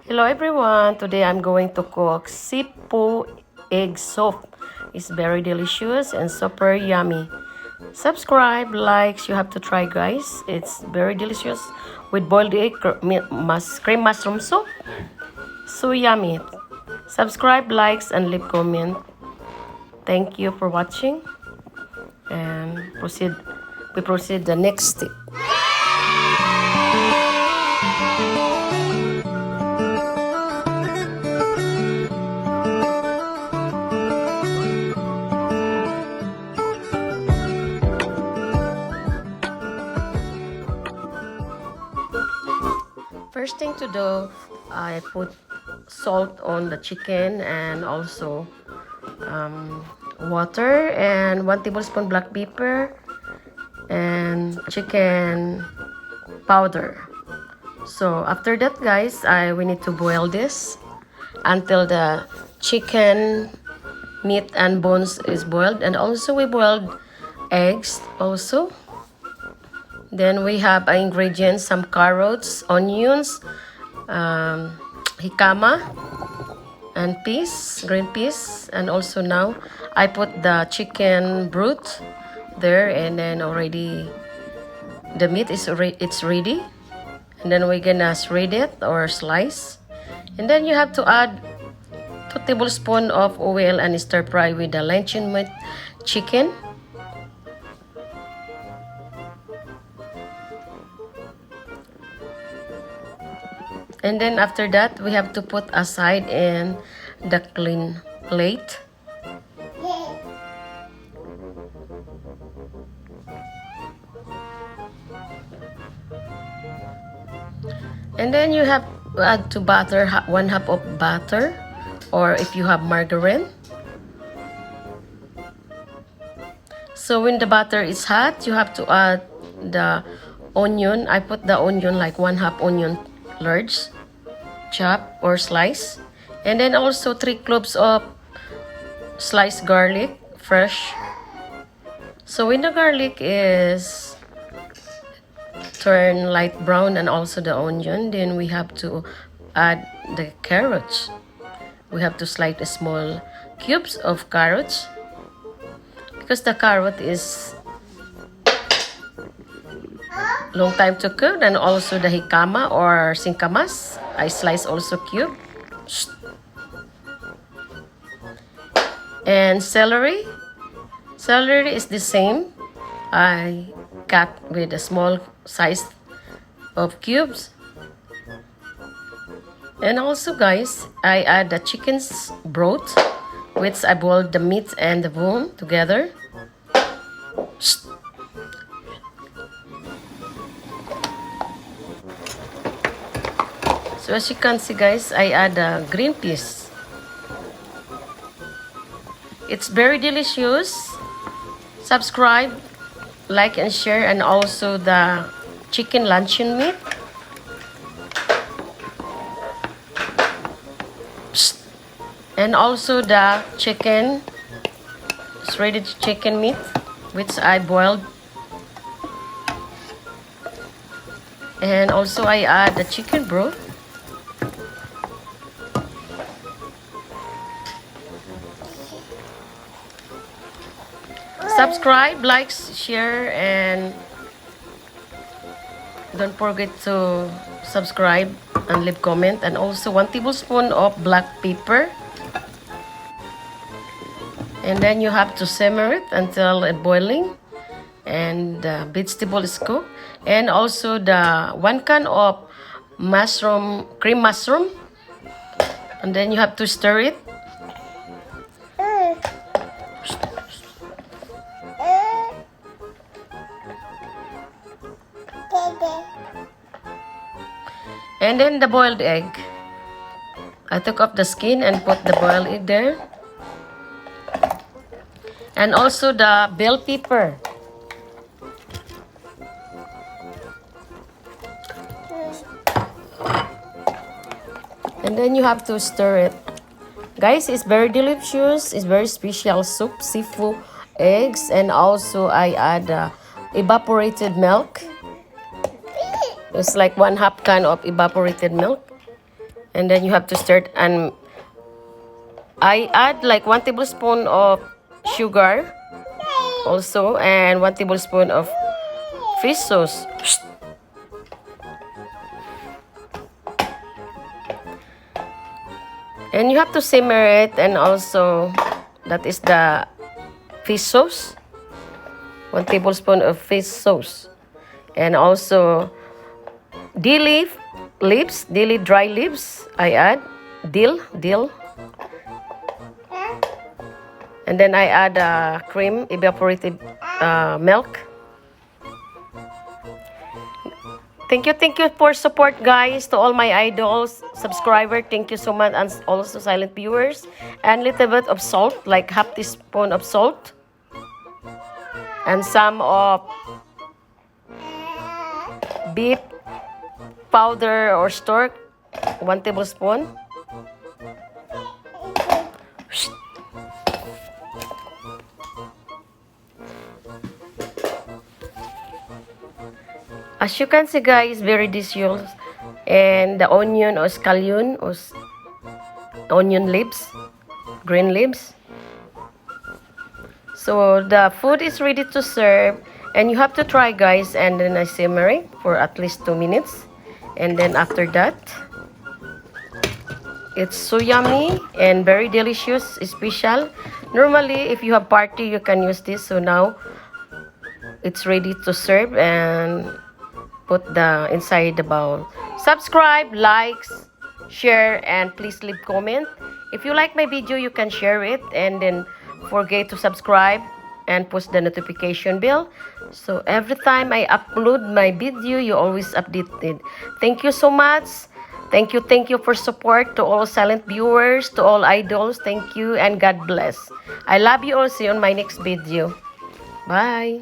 Hello everyone, today I'm going to cook SIPO egg soup. It's very delicious and super yummy. Subscribe, likes, you have to try guys. It's very delicious with boiled egg, cream mushroom soup. So yummy. Subscribe, likes, and leave comment. Thank you for watching. And we proceed the next step. First thing to do, I put salt on the chicken and also water and 1 tablespoon black pepper and chicken powder. So after that guys, we need to boil this until the chicken meat and bones is boiled, and also we boiled eggs also. Then we have ingredients, some carrots, onions, jicama, and peas, green peas. And also now I put the chicken broth there, and then already the meat is ready. And then we're gonna shred it or slice. And then you have to add 2 tablespoons of oil and stir fry with the luncheon meat chicken. And then after that, we have to put aside in the clean plate. And then you have to add to butter, 1/2 of butter, or if you have margarine. So when the butter is hot, you have to add the onion. I put the onion like 1/2 onion large, chop or slice, and then also 3 cloves of sliced garlic, fresh. So when the garlic is turn light brown and also the onion, then we have to add the carrots. We have to slice small cubes of carrots because the carrot is long time to cook, and also the jicama or singkamas I slice also cube. And celery is the same, I cut with a small size of cubes. And also guys, I add the chicken's broth, which I boiled the meat and the bone together. So as you can see guys, I add green peas. It's very delicious. Subscribe, like and share, and also the chicken luncheon meat. And also the chicken, shredded chicken meat, which I boiled. And also I add the chicken broth. Subscribe, like, share, and don't forget to subscribe and leave comment. And also 1 tablespoon of black pepper. And then you have to simmer it until it boiling and the vegetable is cooked. And also the 1 can of cream mushroom. And then you have to stir it. And then the boiled egg. I took off the skin and put the boiled egg there. And also the bell pepper. And then you have to stir it. Guys, it's very delicious. It's very special soup, SIPO eggs. And also I add evaporated milk. It's like 1/2 can of evaporated milk. And then you have to stir it, and I add like 1 tablespoon of sugar also, and 1 tablespoon of fish sauce. And you have to simmer it, and also that is the fish sauce. 1 tablespoon of fish sauce. And also dill dry leaves I add. Dill. And then I add cream, evaporated milk. Thank you for support, guys, to all my idols, subscribers. Thank you so much, and also silent viewers. And little bit of salt, like half teaspoon of salt. And some of beef powder or stock, 1 tablespoon. As you can see, guys, very delicious. And the onion or scallion or onion leaves, green leaves. So the food is ready to serve, and you have to try, guys. And then I simmer it for at least 2 minutes, and then after that, it's so yummy and very delicious, special. Normally, if you have party, you can use this. So now it's ready to serve, and put the inside the bowl. Subscribe, likes, share, and please leave comment. If you like my video, you can share it, and then forget to subscribe and push the notification bell, so every time I upload my video, you always updated. Thank you so much. Thank you for support, to all silent viewers, to all idols. Thank you, and God bless. I love you all. See you on my next video. Bye.